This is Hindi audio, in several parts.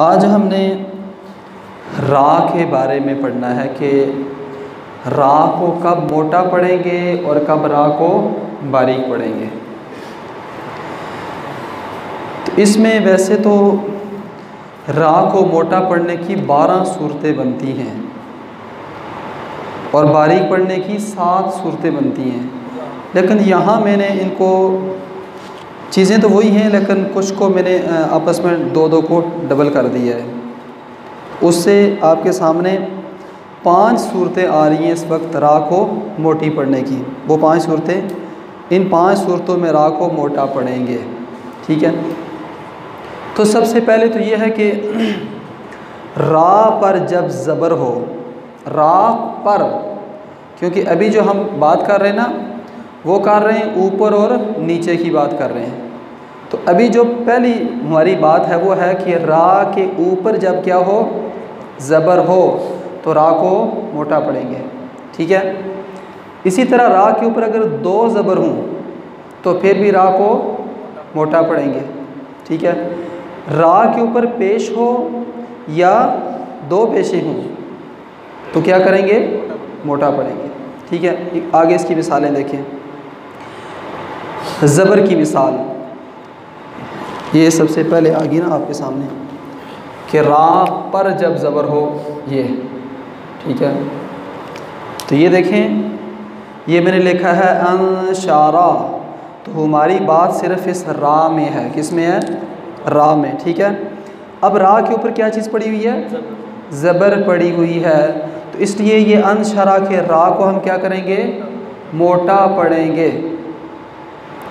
आज हमने रा के बारे में पढ़ना है कि रा को कब मोटा पढ़ेंगे और कब रा को बारीक पढ़ेंगे। तो इसमें वैसे तो रा को मोटा पढ़ने की 12 सूरतें बनती हैं और बारीक पढ़ने की 7 सूरतें बनती हैं, लेकिन यहाँ मैंने इनको चीज़ें तो वही हैं लेकिन कुछ को मैंने आपस में दो को डबल कर दिया है। उससे आपके सामने 5 सूरतें आ रही हैं इस वक्त रा को मोटी पढ़ने की। वो 5 सूरतें, इन 5 सूरतों में रा को मोटा पढ़ेंगे, ठीक है। तो सबसे पहले तो ये है कि रा पर जब ज़बर हो, रा पर, क्योंकि अभी जो हम बात कर रहे हैं ना वो कर रहे हैं ऊपर और नीचे की बात कर रहे हैं। तो अभी जो पहली हमारी बात है वो है कि रा के ऊपर जब क्या हो, ज़बर हो, तो रा को मोटा पढ़ेंगे, ठीक है। इसी तरह रा के ऊपर अगर 2 ज़बर हों तो फिर भी रा को मोटा पढ़ेंगे, ठीक है। रा के ऊपर पेश हो या 2 पेशें हों तो क्या करेंगे, मोटा पढ़ेंगे, ठीक है। आगे इसकी मिसालें देखें। ज़बर की मिसाल ये सबसे पहले आ गई ना आपके सामने कि रा पर जब ज़बर हो, ये ठीक है। तो ये देखें, ये मैंने लिखा है अंशारा, तो हमारी बात सिर्फ इस रा में है। किस में है, रा में, ठीक है। अब रा के ऊपर क्या चीज़ पड़ी हुई है, ज़बर पड़ी हुई है, तो इसलिए ये अंशारा के रा को हम क्या करेंगे, मोटा पढ़ेंगे।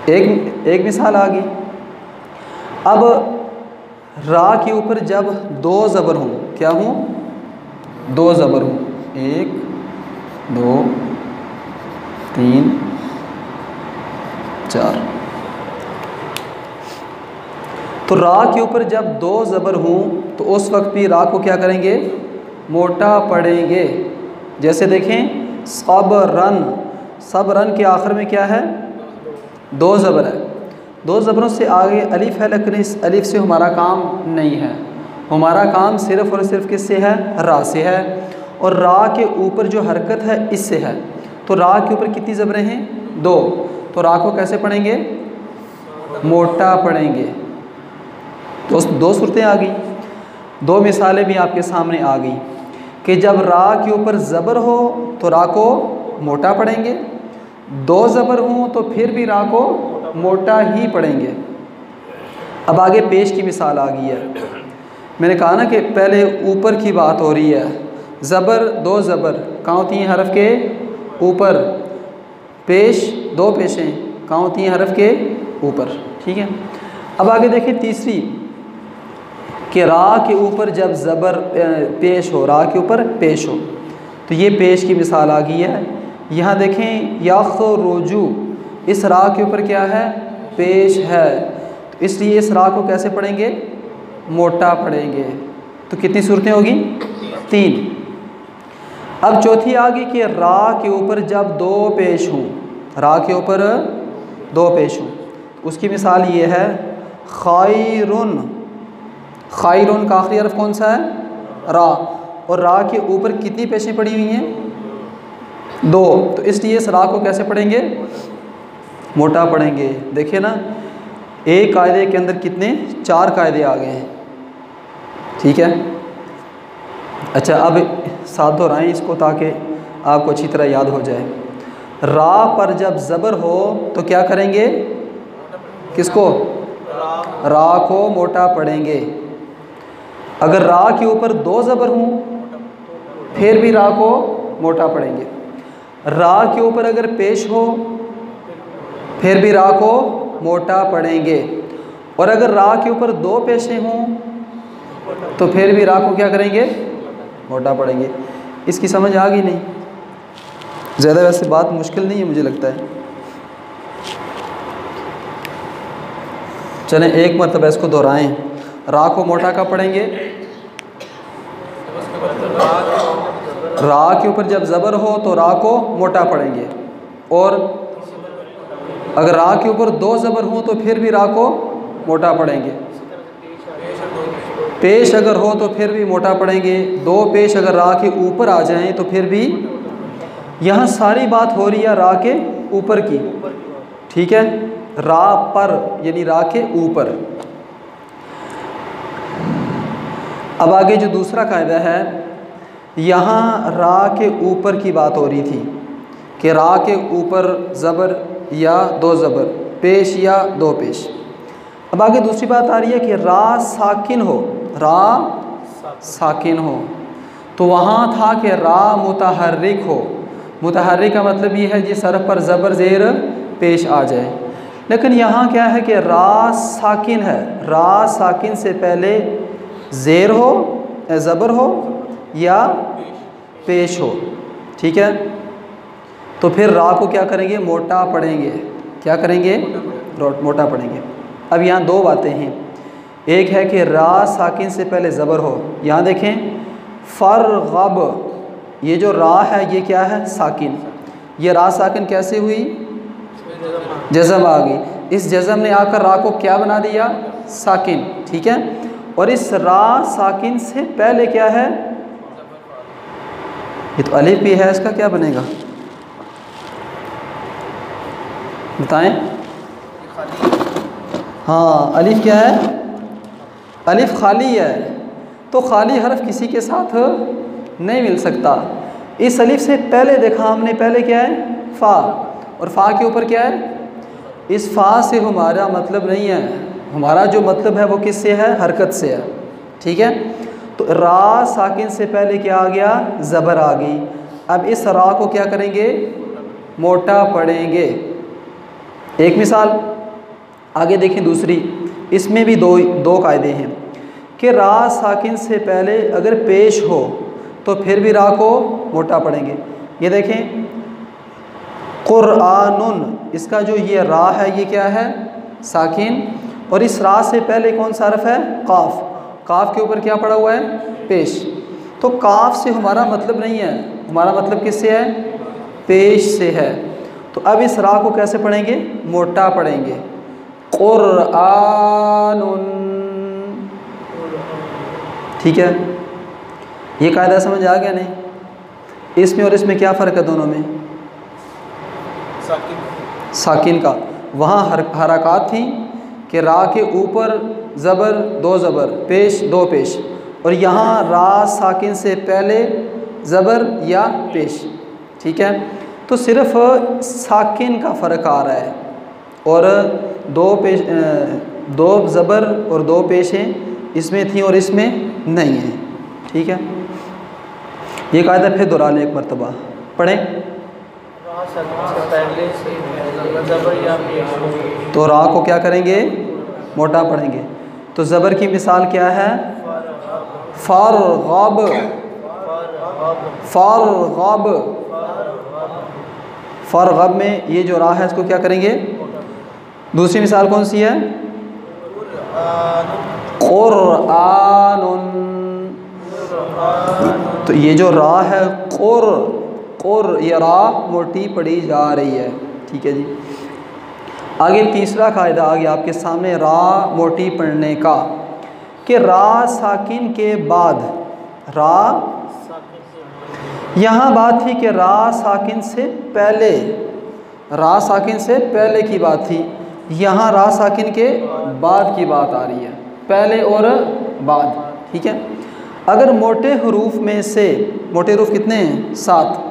एक मिसाल आ गई। अब रा के ऊपर जब 2 ज़बर हों, क्या हों, 2 ज़बर हों, 1 2 3 4, तो रा के ऊपर जब 2 ज़बर हों तो उस वक्त भी रा को क्या करेंगे, मोटा पढ़ेंगे। जैसे देखें सबरन, सबरन के आखिर में क्या है, 2 ज़बर है। 2 ज़बरों से आगे अलिफ है, लेकिन इस अलिफ से हमारा काम नहीं है। हमारा काम सिर्फ़ और सिर्फ किससे है, रा से है, और रा के ऊपर जो हरकत है इससे है। तो रा के ऊपर कितनी ज़बरें हैं, 2, तो रा को कैसे पढ़ेंगे, मोटा पढ़ेंगे। तो 2 सूरतें आ गई। 2 मिसालें भी आपके सामने आ गई कि जब रा के ऊपर ज़बर हो तो रा को मोटा पढ़ेंगे, 2 ज़बर हों तो फिर भी रा को मोटा ही पढ़ेंगे। अब आगे पेश की मिसाल आ गई है। मैंने कहा ना कि पहले ऊपर की बात हो रही है, ज़बर 2 ज़बर कहाँ होती हैं, हरफ के ऊपर, पेश 2 पेशें कहाँ होती हैं, हरफ के ऊपर, ठीक है। अब आगे देखें तीसरी कि रा के ऊपर जब ज़बर पेश हो, रा के ऊपर पेश हो, तो ये पेश की मिसाल आ गई है। यहाँ देखें यख़रुजु, इस रा के ऊपर क्या है, पेश है, तो इसलिए इस रा को कैसे पढ़ेंगे, मोटा पढ़ेंगे। तो कितनी सूरतें होगी, 3। अब चौथी आ गई कि रा के ऊपर जब 2 पेश हों, रा के ऊपर 2 पेश हों, उसकी मिसाल ये है खैरुन। खैरुन का आखिरी हरफ कौन सा है, रा, और रा के ऊपर कितनी पेशें पड़ी हुई हैं, 2, तो इसलिए इस रा को कैसे पढ़ेंगे, मोटा पढ़ेंगे। देखिए ना, एक कायदे के अंदर कितने 4 कायदे आ गए हैं, ठीक है। अच्छा, अब साथ दोहराएं इसको ताकि आपको अच्छी तरह याद हो जाए। रा पर जब ज़बर हो तो क्या करेंगे, किसको, रा को मोटा पढ़ेंगे। अगर रा के ऊपर 2 ज़बर हों फिर भी रा को मोटा पढ़ेंगे। रा के ऊपर अगर पेश हो फिर भी रा को मोटा पढ़ेंगे, और अगर रा के ऊपर 2 पेशें हों तो फिर भी रा को क्या करेंगे, मोटा पढ़ेंगे। इसकी समझ आ गई नहीं, ज़्यादा वैसे बात मुश्किल नहीं है मुझे लगता है। चलें एक मरतबा इसको दोहराएं। रा को मोटा कब पढ़ेंगे, रा के ऊपर जब ज़बर हो तो रा को मोटा पढ़ेंगे, और अगर रा के ऊपर 2 ज़बर हों तो फिर भी रा को मोटा पढ़ेंगे। पेश अगर हो तो फिर भी मोटा पढ़ेंगे, दो पेश अगर रा के ऊपर आ जाएं तो फिर भी। यहाँ सारी बात हो रही है रा के ऊपर की, ठीक है, रा पर यानी रा के ऊपर। अब आगे जो दूसरा कायदा है, यहाँ रा के ऊपर की बात हो रही थी कि रा के ऊपर ज़बर या दो ज़बर, पेश या दो पेश। अब आगे दूसरी बात आ रही है कि रा साकिन हो, रा साकिन हो, तो वहाँ था कि रा मुतहर्रिक हो। मुतहर्रिक का मतलब ये है जिस हरफ पर ज़बर ज़ेर पेश आ जाए, लेकिन यहाँ क्या है कि रा साकिन है, रा साकिन से पहले ज़ेर हो, ज़बर हो या पेश हो, ठीक है। तो फिर रा को क्या करेंगे, मोटा पढ़ेंगे। क्या करेंगे, मोटा पढ़ेंगे। अब यहाँ दो बातें हैं, एक है कि रा साकिन से पहले ज़बर हो। यहाँ देखें फ़रग़ब, ये जो रा है ये क्या है, साकिन। ये रा साकिन कैसे हुई, जज़म आ गई। इस जज़म ने आकर रा को क्या बना दिया, साकिन, ठीक है। और इस रा साकिन से पहले क्या है, ये तो अलिफ भी है, इसका क्या बनेगा बताएं। हाँ, अलिफ क्या है, अलिफ खाली है, तो खाली हरफ किसी के साथ नहीं मिल सकता। इस अलिफ से पहले देखा हमने, पहले क्या है, फ़ा, और फ़ा के ऊपर क्या है, इस फ़ा से हमारा मतलब नहीं है, हमारा जो मतलब है वो किससे है, हरकत से है, ठीक है। तो रा साकिन से पहले क्या आ गया, ज़बर आ गई। अब इस रा को क्या करेंगे, मोटा पढ़ेंगे। एक मिसाल आगे देखें दूसरी, इसमें भी दो कायदे हैं कि रा साकिन से पहले अगर पेश हो तो फिर भी रा को मोटा पढ़ेंगे। ये देखें क़ुरआनुन, इसका जो ये रा है ये क्या है, साकिन, और इस रा से पहले कौन सा हरफ है, काफ। काफ के ऊपर क्या पड़ा हुआ है, पेश। तो काफ से हमारा मतलब नहीं है, हमारा मतलब किससे है, पेश से है। तो अब इस रा को कैसे पढ़ेंगे, मोटा पढ़ेंगे। क़ुरआनुन, ठीक है। ये कायदा समझ आ गया नहीं, इसमें और इसमें क्या फ़र्क है, दोनों में साकिन का। वहाँ हरकत थी कि रा के ऊपर ज़बर दो ज़बर, पेश दो पेश, और यहाँ रा साकिन से पहले ज़बर या पेश, ठीक है। तो सिर्फ़ साकिन का फ़र्क आ रहा है, और दो ज़बर और दो पेशें इसमें थी और इसमें नहीं है, ठीक है। ये कायदा फिर दोहरा लें एक मरतबा, पढ़ें। तो रा को क्या करेंगे, मोटा पढ़ेंगे। तो ज़बर की मिसाल क्या है, फ़रग़ब, फ़रग़ब, फ़रग़ब में ये जो रा है इसको क्या करेंगे। दूसरी मिसाल कौन सी है, क़ुरआनुन, तो ये जो रा है क़ुर, ये रा मोटी पढ़ी जा रही है, ठीक है जी। आगे तीसरा कायदा आ गया आपके सामने रा मोटी पढ़ने का, कि रा साकिन के बाद, रा, यहाँ बात थी कि रा साकिन से पहले, रा साकिन से पहले की बात थी, यहाँ रा साकिन के बाद की बात आ रही है, पहले और बाद, ठीक है। अगर मोटे हरूफ में से, मोटे हरूफ कितने हैं, 7,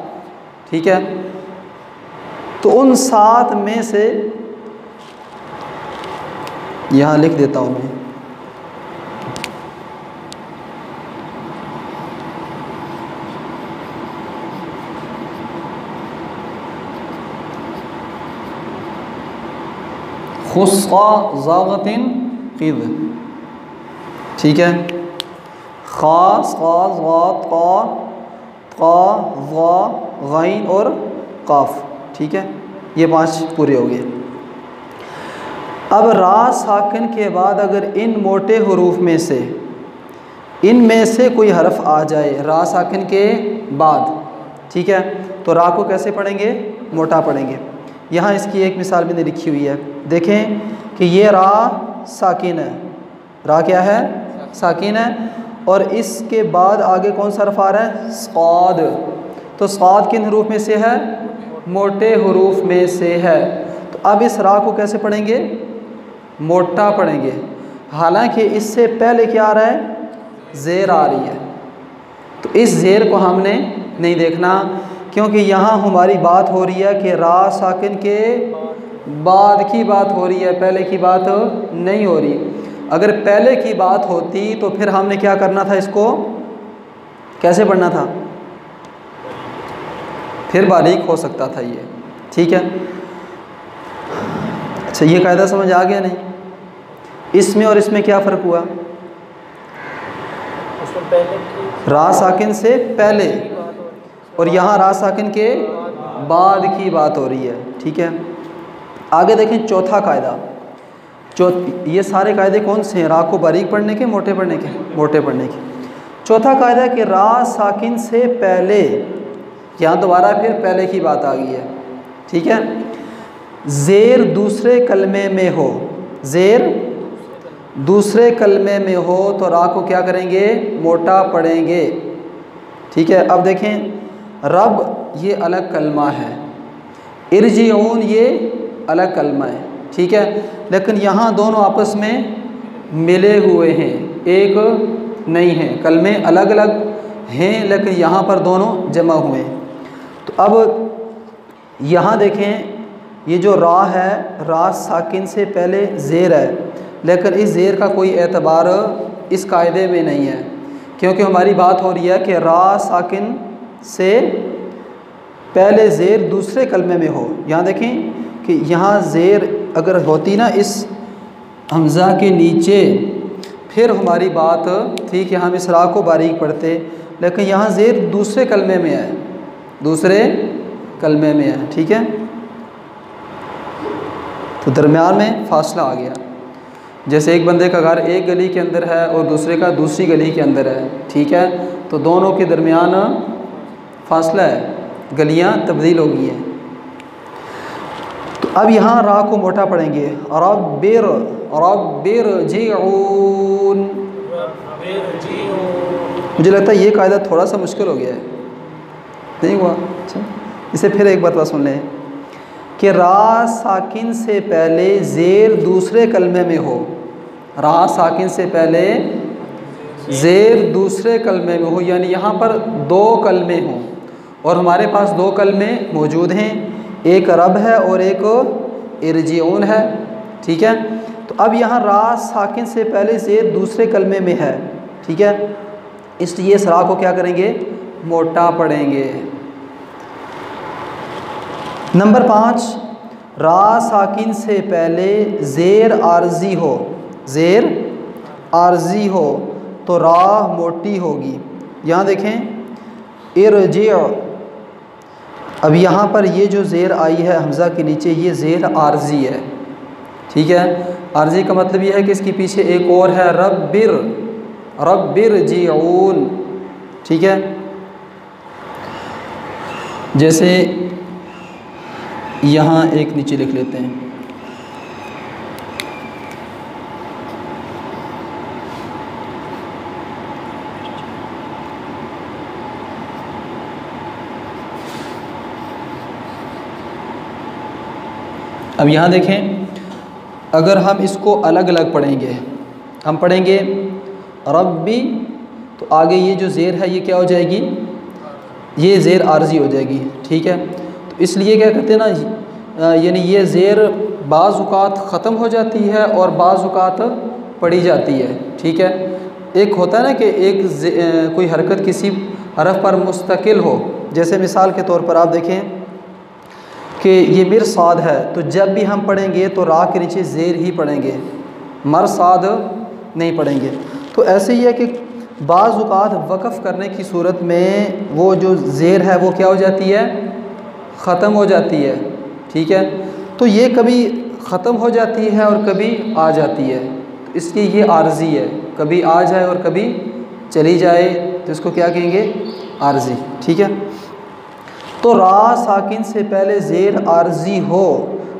ठीक है, तो उन 7 में से यहाँ लिख देता हूँ मैं, खुस्क़ा ज़ाग़तिन क़िद, ठीक है, ख़ास क़ाज़ ग़ात क़ा क़ा ज़ा ग़ैन और क़ाफ, ठीक है। ये 5 पूरे हो गए। अब रा साकिन के बाद अगर इन मोटे हरूफ में से, इनमें से कोई हरफ आ जाए रा साकिन के बाद, ठीक है, तो रा को कैसे पढ़ेंगे, मोटा पढ़ेंगे। यहाँ इसकी एक मिसाल मैंने लिखी हुई है, देखें कि ये रा साकिन है, रा क्या है, साकिन है, और इसके बाद आगे कौन सा हर्फ आ रहा है? साद। तो साद किन हरूफ में से है? मोटे हरूफ में से है। तो अब इस रा को कैसे पढ़ेंगे? मोटा पढ़ेंगे। हालांकि इससे पहले क्या आ रहा है? ज़ेर आ रही है। तो इस ज़ेर को हमने नहीं देखना, क्योंकि यहाँ हमारी बात हो रही है कि रा साकिन के बाद की बात हो रही है, पहले की बात नहीं हो रही। अगर पहले की बात होती तो फिर हमने क्या करना था? इसको कैसे पढ़ना था? फिर बारीक हो सकता था ये। ठीक है, अच्छा ये कायदा समझ आ गया नहीं? इसमें और इसमें क्या फ़र्क हुआ? रा साकिन से पहले और यहाँ रा साकिन के बाद की बात हो रही है। ठीक है, आगे देखें चौथा कायदा। ये सारे कायदे कौन से हैं? रा को बारीक पढ़ने के, मोटे पढ़ने के? मोटे पढ़ने के। चौथा कायदा कि रा साकिन से पहले, यहाँ दोबारा फिर पहले की बात आ गई है। ठीक है, ज़ेर दूसरे कलमे में हो, ज़ेर दूसरे कलमे में हो तो रा को क्या करेंगे? मोटा पढ़ेंगे। ठीक है, अब देखें रब ये अलग कलमा है, इरजिऊन ये अलग कलमा है। ठीक है, लेकिन यहाँ दोनों आपस में मिले हुए हैं, एक नहीं है। कलमे अलग अलग हैं लेकिन यहाँ पर दोनों जमा हुए हैं। तो अब यहाँ देखें ये जो रा है, रा साकिन से पहले ज़ेर है, लेकिन इस ज़ेर का कोई एतबार इस कायदे में नहीं है, क्योंकि हमारी बात हो रही है कि रा साकिन से पहले ज़ेर दूसरे कलमे में हो। यहाँ देखें कि यहाँ ज़ेर अगर होती ना इस हमज़ा के नीचे, फिर हमारी बात थी कि हम इस रा को बारीक पढ़ते, लेकिन यहाँ ज़ेर दूसरे कलमे में है, दूसरे कलमे में है। ठीक है, तो दरमियान में फ़ासला आ गया। जैसे एक बंदे का घर एक गली के अंदर है और दूसरे का दूसरी गली के अंदर है। ठीक है, तो दोनों के दरमियान फ़ासला है, गलियां तब्दील हो गई हैं। तो अब यहाँ रा को मोटा पढ़ेंगे, रब्बिर रब्बिरजिऊन। मुझे लगता है ये कायदा थोड़ा सा मुश्किल हो गया है, नहीं हुआ? अच्छा, इसे फिर एक बार सुन लें कि रा साकिन से पहले ज़ेर दूसरे कलमे में हो, रा साकिन से पहले ज़ेर दूसरे कलमे में हो, यानी यहाँ पर दो कलमे हों और हमारे पास दो कलमे मौजूद हैं, एक रब है और एक इरजिऊन है। ठीक है, तो अब यहाँ रा साकिन से पहले ज़ेर दूसरे कलमे में है। ठीक है, इसलिए इस रा को क्या करेंगे? मोटा पढ़ेंगे। नंबर 5, रा साकिन से पहले ज़ेर आर्जी हो, ज़ेर आर्जी हो तो रा मोटी होगी। यहाँ देखें इरजिअ, अब यहाँ पर ये जो ज़ेर आई है हमज़ा के नीचे, ये ज़ेर आर्जी है। ठीक है, आर्जी का मतलब ये है कि इसके पीछे एक और है, रब्बिर रब्बिरजिऊन। ठीक है, जैसे यहाँ एक नीचे लिख लेते हैं, अब यहाँ देखें अगर हम इसको अलग अलग पढ़ेंगे, हम पढ़ेंगे रब्बी, तो आगे ये जो ज़ेर है ये क्या हो जाएगी? ये ज़ेर आर्जी हो जाएगी। ठीक है, तो इसलिए क्या कहते हैं ना, यानी ये ज़ेर बाज़ औक़ात ख़त्म हो जाती है और बाज़ औक़ात पढ़ी जाती है। ठीक है, एक होता है ना कि एक कोई हरकत किसी हरफ पर मुस्तकिल हो, जैसे मिसाल के तौर पर आप देखें कि ये मिरसाद है, तो जब भी हम पढ़ेंगे तो रा के नीचे ज़ेर ही पढ़ेंगे, मरसाद नहीं पढ़ेंगे। तो ऐसे ही है कि बाज़ औक़ात वक़फ़ करने की सूरत में वो जो ज़ेर है वो क्या हो जाती है? ख़त्म हो जाती है। ठीक है, तो ये कभी ख़त्म हो जाती है और कभी आ जाती है, तो इसलिए ये आर्जी है, कभी आ जाए और कभी चली जाए, तो इसको क्या कहेंगे? आर्जी। ठीक है, तो रा साकिन से पहले ज़ेर आर्जी हो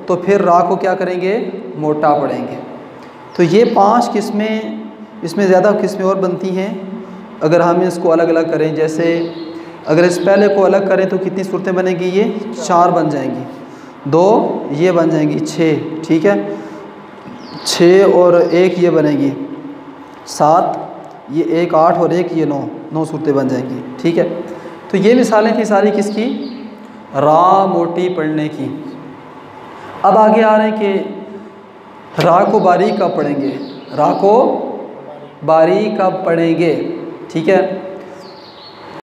तो फिर रा को क्या करेंगे? मोटा पढ़ेंगे। तो ये 5 किस्में इसमें ज़्यादा किस्में और बनती हैं। अगर हम इसको अलग अलग करें, जैसे अगर इस पहले को अलग करें तो कितनी सूरतें बनेंगी? ये 4 बन जाएंगी, 2 ये बन जाएंगी 6, ठीक है, 6 और 1 ये बनेगी 7, ये 1 8 और 1 ये 9 सूरतें बन जाएंगी, ठीक है। तो ये मिसालें थी सारी किसकी? रा मोटी पढ़ने की। अब आगे आ रहे हैं कि रा को बारीक कब पढ़ेंगे, रा को बारीक कब पढ़ेंगे, ठीक है।